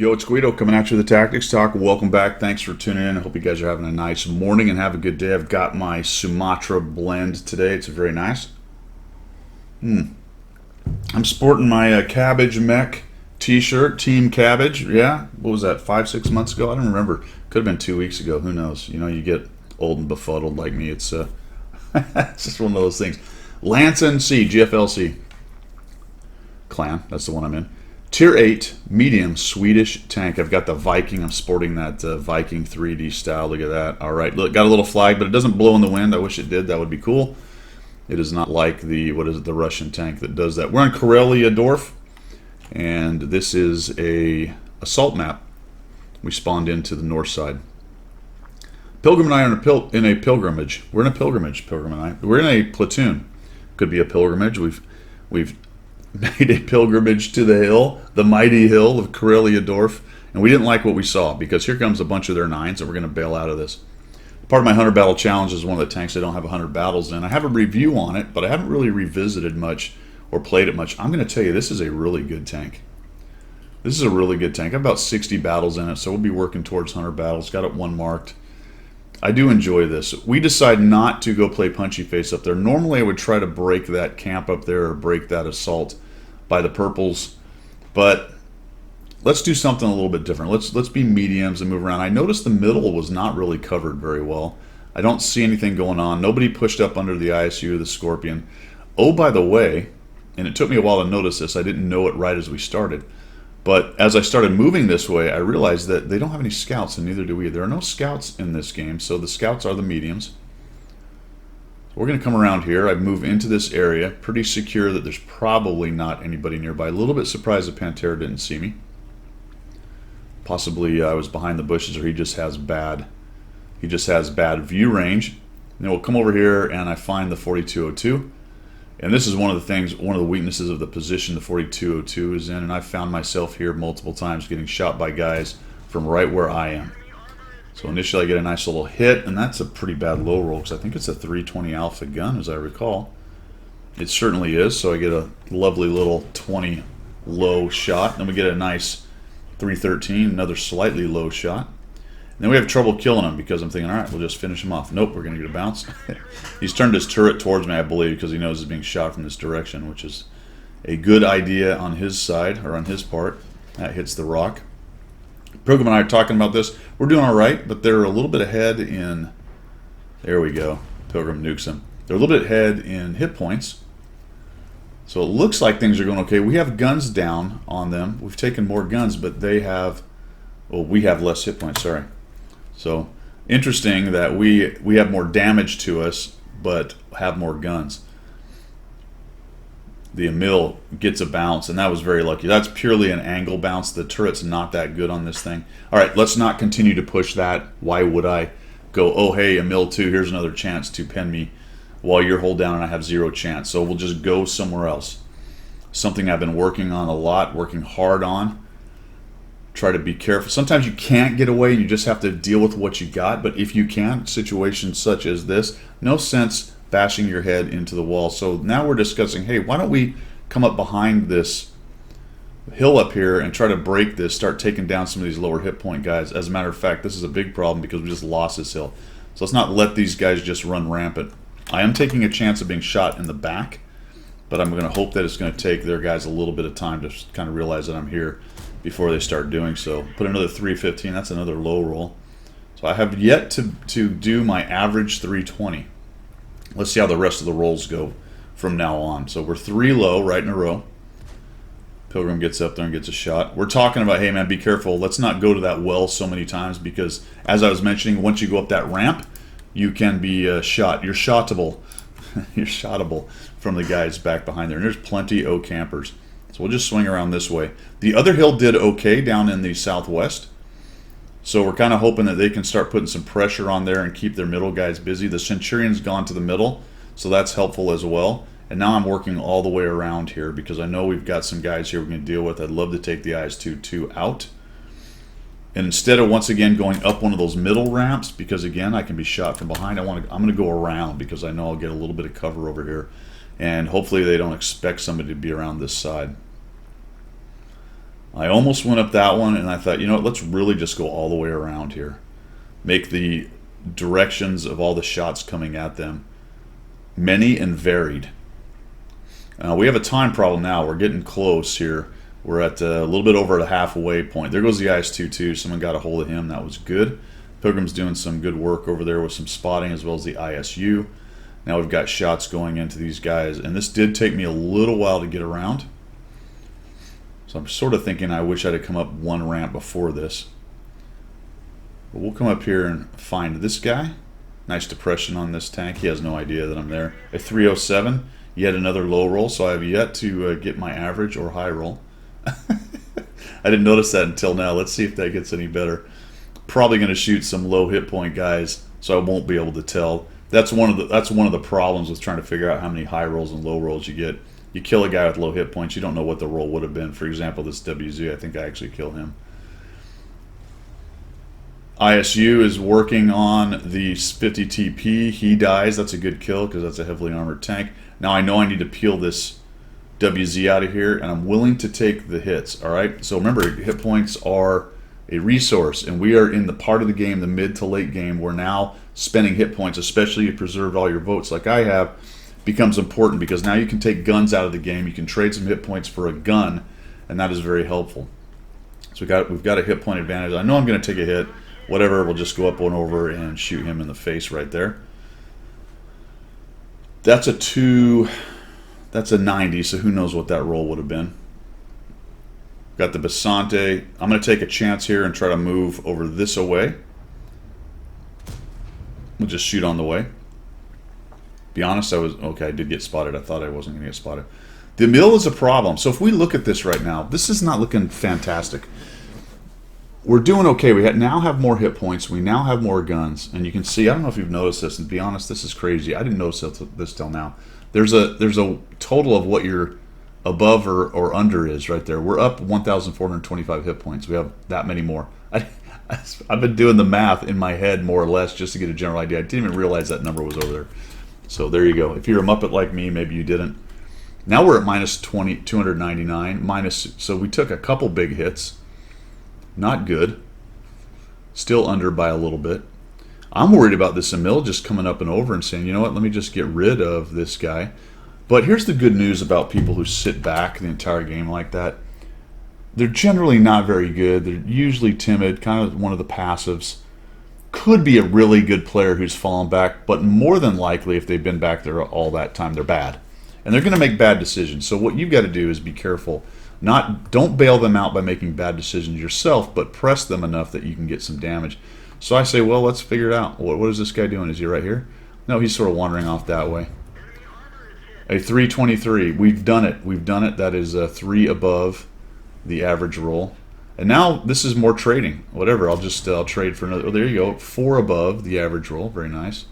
Yo, it's Guido coming at you with the Tactics Talk. Welcome back. Thanks for tuning in. I hope you guys are having a nice morning and have a good day. I've got my Sumatra blend today. It's very nice. I'm sporting my Cabbage Mech t-shirt, Team Cabbage. Yeah, what was that, 5-6 months ago? I don't remember. Could have been 2 weeks ago. Who knows? You know, you get old and befuddled like me. It's it's just one of those things. Lansen C, GFLC clan. That's the one I'm in. Tier 8, medium, Swedish tank. I've got the Viking. I'm sporting that Viking 3D style. Look at that. All right, look, got a little flag, but it doesn't blow in the wind. I wish it did. That would be cool. It is not like the, what is it, the Russian tank that does that. We're in Karelia Dorf, and this is a assault map. We spawned into the north side. Pilgrim and I are in a pilgrimage. We're in a pilgrimage, Pilgrim and I. We're in a platoon. Could be a pilgrimage. We've made a pilgrimage to the hill, the mighty hill of Karelia Dorf, and we didn't like what we saw because here comes a bunch of their nines, and we're going to bail out of this. Part of my 100 battle challenge is one of the tanks I don't have 100 battles in. I have a review on it, but I haven't really revisited much or played it much. I'm going to tell you, this is a really good tank. This is a really good tank. I have about 60 battles in it, so we'll be working towards 100 battles. Got it one marked. I do enjoy this. We decide not to go play punchy face up there. Normally I would try to break that camp up there or break that assault by the purples, but let's do something a little bit different. Let's be mediums and move around. I noticed the middle was not really covered very well. I don't see anything going on. Nobody pushed up under the ISU, the Scorpion. Oh, by the way, and it took me a while to notice this. I didn't know it right as we started. But as I started moving this way, I realized that they don't have any scouts, and neither do we. There are no scouts in this game, so the scouts are the mediums. So we're going to come around here. I move into this area, pretty secure that there's probably not anybody nearby. A little bit surprised that Pantera didn't see me. Possibly I was behind the bushes, or he just has bad view range. And then we'll come over here, and I find the 4202. And this is one of the things, one of the weaknesses of the position the 4202 is in, and I've found myself here multiple times getting shot by guys from right where I am. So initially I get a nice little hit, and that's a pretty bad low roll, because I think it's a 320 Alpha gun, as I recall. It certainly is, so I get a lovely little 20 low shot. Then we get a nice 313, another slightly low shot. And then we have trouble killing him because I'm thinking, all right, we'll just finish him off. Nope, we're going to get a bounce. He's turned his turret towards me, I believe, because he knows he's being shot from this direction, which is a good idea on his side, or on his part. That hits the rock. Pilgrim and I are talking about this. We're doing all right, but they're a little bit ahead in... There we go. Pilgrim nukes him. They're a little bit ahead in hit points. So it looks like things are going okay. We have guns down on them. We've taken more guns, but they have... Well, we have less hit points, sorry. So interesting that we have more damage to us, but have more guns. The Emil gets a bounce, and that was very lucky. That's purely an angle bounce. The turret's not that good on this thing. All right, let's not continue to push that. Why would I go, oh, hey, Emil 2, here's another chance to pen me while you're hold down and I have zero chance. So we'll just go somewhere else. Something I've been working on a lot, working hard on. Try to be careful. Sometimes you can't get away and you just have to deal with what you got. But if you can, situations such as this, no sense bashing your head into the wall. So now we're discussing, hey, why don't we come up behind this hill up here and try to break this, start taking down some of these lower hit point guys. As a matter of fact, this is a big problem because we just lost this hill. So let's not let these guys just run rampant. I am taking a chance of being shot in the back, but I'm going to hope that it's going to take their guys a little bit of time to kind of realize that I'm here before they start doing so. Put another 315, that's another low roll. So I have yet to do my average 320. Let's see how the rest of the rolls go from now on. So we're 3 low right in a row. Pilgrim gets up there and gets a shot. We're talking about, hey man, be careful. Let's not go to that well so many times because, as I was mentioning, once you go up that ramp, you can be shot. You're shottable. You're shottable from the guys back behind there. And there's plenty of campers. So we'll just swing around this way. The other hill did okay down in the southwest. So we're kind of hoping that they can start putting some pressure on there and keep their middle guys busy. The Centurion's gone to the middle, so that's helpful as well. And now I'm working all the way around here because I know we've got some guys here we can deal with. I'd love to take the IS-2 out. And instead of once again going up one of those middle ramps, because again I can be shot from behind, I'm going to go around because I know I'll get a little bit of cover over here. And hopefully they don't expect somebody to be around this side. I almost went up that one, and I thought, you know what, let's really just go all the way around here. Make the directions of all the shots coming at them many and varied. We have a time problem now. We're getting close here. We're at a little bit over the halfway point. There goes the IS-22. Someone got a hold of him. That was good. Pilgrim's doing some good work over there with some spotting as well as the ISU. Now we've got shots going into these guys. And this did take me a little while to get around. So I'm sort of thinking I wish I'd have come up one ramp before this. But we'll come up here and find this guy. Nice depression on this tank. He has no idea that I'm there. A 307. Yet another low roll. So I have yet to get my average or high roll. I didn't notice that until now. Let's see if that gets any better. Probably going to shoot some low hit point guys, so I won't be able to tell. That's one of the problems with trying to figure out how many high rolls and low rolls you get. You kill a guy with low hit points, you don't know what the roll would have been. For example, this WZ, I think I actually kill him. ISU is working on the 50 TP. He dies. That's a good kill because that's a heavily armored tank. Now I know I need to peel this WZ out of here, and I'm willing to take the hits. All right. So remember, hit points are a resource, and we are in the part of the game, the mid to late game, where now spending hit points, especially if you preserved all your votes like I have, becomes important because now you can take guns out of the game. You can trade some hit points for a gun, and that is very helpful. So we've got a hit point advantage. I know I'm going to take a hit. Whatever, we'll just go up and over and shoot him in the face right there. That's a 2. That's a 90, so who knows what that roll would have been. Got the Basante. I'm going to take a chance here and try to move over this away. We'll just shoot on the way. Be honest, I did get spotted. I thought I wasn't going to get spotted. The mill is a problem. So if we look at this right now, this is not looking fantastic. We're doing okay. We now have more hit points. We now have more guns. And you can see, I don't know if you've noticed this, and to be honest, this is crazy. I didn't notice this till now. There's a total of what your above or under is right there. We're up 1,425 hit points. We have that many more. I've been doing the math in my head more or less just to get a general idea. I didn't even realize that number was over there. So there you go. If you're a Muppet like me, maybe you didn't. Now we're at minus 299. So we took a couple big hits. Not good. Still under by a little bit. I'm worried about this Emil just coming up and over and saying, you know what, let me just get rid of this guy. But here's the good news about people who sit back the entire game like that. They're generally not very good. They're usually timid, kind of one of the passives. Could be a really good player who's fallen back, but more than likely, if they've been back there all that time, they're bad. And they're going to make bad decisions. So what you've got to do is be careful. Don't bail them out by making bad decisions yourself, but press them enough that you can get some damage. So I say, well, let's figure it out. What is this guy doing? Is he right here? No, he's sort of wandering off that way. A 323. We've done it. We've done it. That is 3 above the average roll. And now this is more trading. Whatever. I'll trade for another. Oh, there you go. 4 above the average roll. Very nice.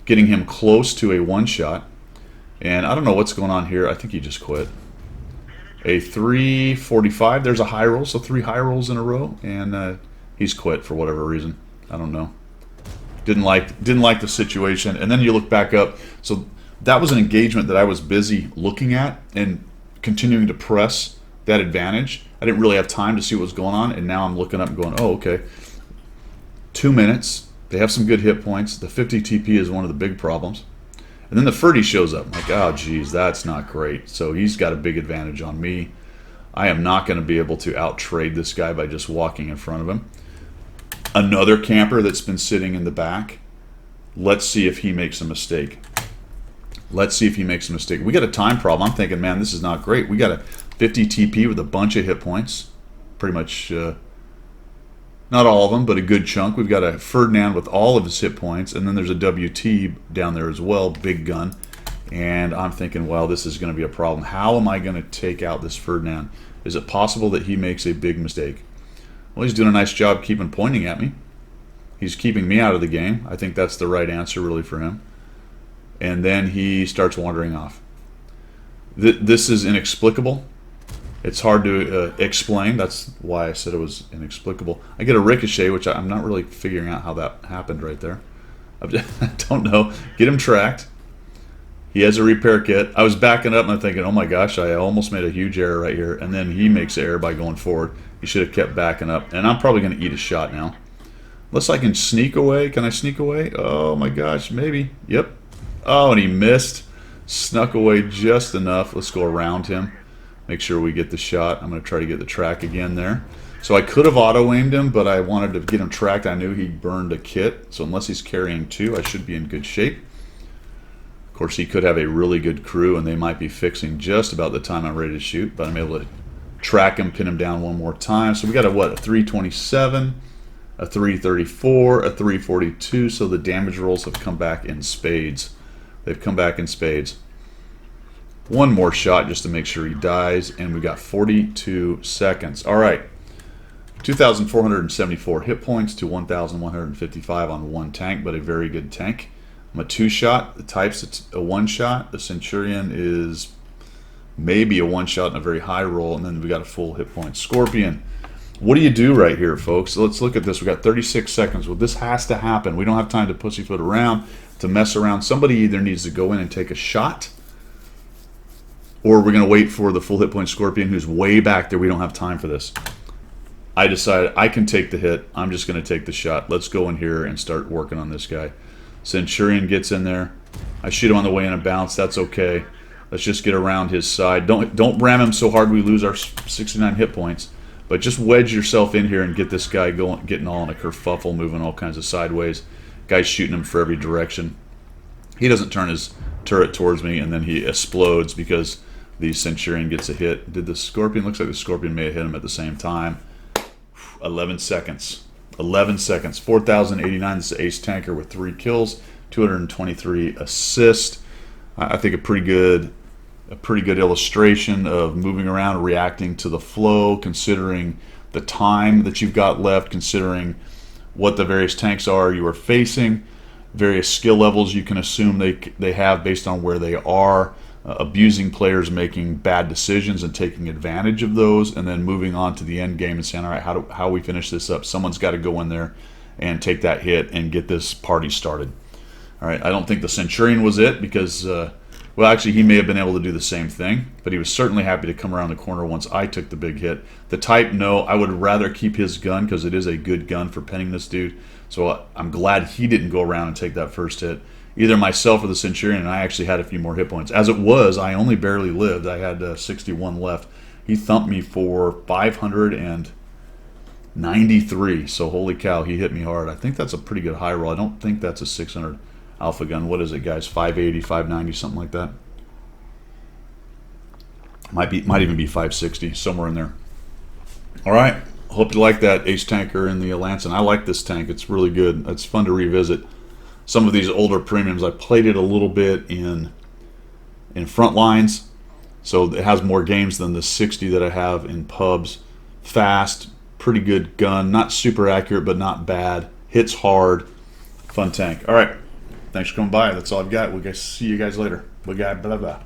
Getting him close to a 1-shot. And I don't know what's going on here. I think he just quit. A 345. There's a high roll. So 3 high rolls in a row. And he's quit for whatever reason. I don't know. Didn't like the situation. And then you look back up. So that was an engagement that I was busy looking at and continuing to press that advantage. I didn't really have time to see what was going on, and now I'm looking up and going, oh, okay. 2 minutes. They have some good hit points. The 50 TP is one of the big problems. And then the Ferdy shows up. I'm like, oh, geez, that's not great. So he's got a big advantage on me. I am not going to be able to out-trade this guy by just walking in front of him. Another camper that's been sitting in the back. Let's see if he makes a mistake. Let's see if he makes a mistake. We got a time problem. I'm thinking, man, this is not great. We got a 50 TP with a bunch of hit points. Pretty much, not all of them, but a good chunk. We've got a Ferdinand with all of his hit points, and then there's a WT down there as well, big gun. And I'm thinking, well, this is going to be a problem. How am I going to take out this Ferdinand? Is it possible that he makes a big mistake? Well, he's doing a nice job keeping pointing at me. He's keeping me out of the game. I think that's the right answer, really, for him. And then he starts wandering off. This is inexplicable. It's hard to explain. That's why I said it was inexplicable. I get a ricochet, which I'm not really figuring out how that happened right there. I don't know. Get him tracked. He has a repair kit. I was backing up and I'm thinking, oh my gosh, I almost made a huge error right here. And then he makes an error by going forward. He should have kept backing up. And I'm probably going to eat a shot now. Unless I can sneak away. Can I sneak away? Oh my gosh, maybe. Yep. Oh, and he missed. Snuck away just enough. Let's go around him. Make sure we get the shot. I'm going to try to get the track again there. So I could have auto-aimed him, but I wanted to get him tracked. I knew he burned a kit. So unless he's carrying 2, I should be in good shape. Of course, he could have a really good crew, and they might be fixing just about the time I'm ready to shoot. But I'm able to track him, pin him down one more time. So we got a, what, a 327, a 334, a 342. So the damage rolls have come back in spades. They've come back in spades. One more shot just to make sure he dies, and we got 42 seconds. All right. 2,474 hit points to 1,155 on one tank, but a very good tank. I'm a 2-shot. The type's it's a 1-shot. The Centurion is maybe a 1-shot and a very high roll, and then we got a full hit point. Scorpion. What do you do right here, folks? Let's look at this. We got 36 seconds. Well, this has to happen. We don't have time to pussyfoot around, to mess around. Somebody either needs to go in and take a shot, or we're going to wait for the full hit point Scorpion, who's way back there. We don't have time for this. I decided I can take the hit. I'm just going to take the shot. Let's go in here and start working on this guy. Centurion gets in there. I shoot him on the way in a bounce. That's okay. Let's just get around his side. Don't ram him so hard we lose our 69 hit points. But just wedge yourself in here and get this guy going, getting all in a kerfuffle, moving all kinds of sideways. Guy's shooting him for every direction. He doesn't turn his turret towards me, and then he explodes because the Centurion gets a hit. Did the Scorpion? Looks like the Scorpion may have hit him at the same time. 11 seconds. 11 seconds. 4,089. This is Ace Tanker with 3 kills, 223 assists. I think a pretty good illustration of moving around, reacting to the flow, considering the time that you've got left, considering what the various tanks are you are facing, various skill levels you can assume they have based on where they are, abusing players making bad decisions and taking advantage of those, and then moving on to the end game and saying, all right, how we finish this up? Someone's got to go in there and take that hit and get this party started. All right, I don't think the Centurion was it because, well, actually, he may have been able to do the same thing, but he was certainly happy to come around the corner once I took the big hit. The type, no, I would rather keep his gun because it is a good gun for pinning this dude. So I'm glad he didn't go around and take that first hit. Either myself or the Centurion, and I actually had a few more hit points. As it was, I only barely lived. I had 61 left. He thumped me for 593, so holy cow, he hit me hard. I think that's a pretty good high roll. I don't think that's a 600 alpha gun. What is it, guys? 580, 590, something like that. Might even be 560, somewhere in there. All right, hope you like that Ace Tanker in the Lansen. I like this tank. It's really good. It's fun to revisit. Some of these older premiums, I played it a little bit in front lines, so it has more games than the 60 that I have in pubs. Fast, pretty good gun, not super accurate, but not bad. Hits hard, fun tank. All right, thanks for coming by. That's all I've got. We'll see you guys later. Bye, blah, blah.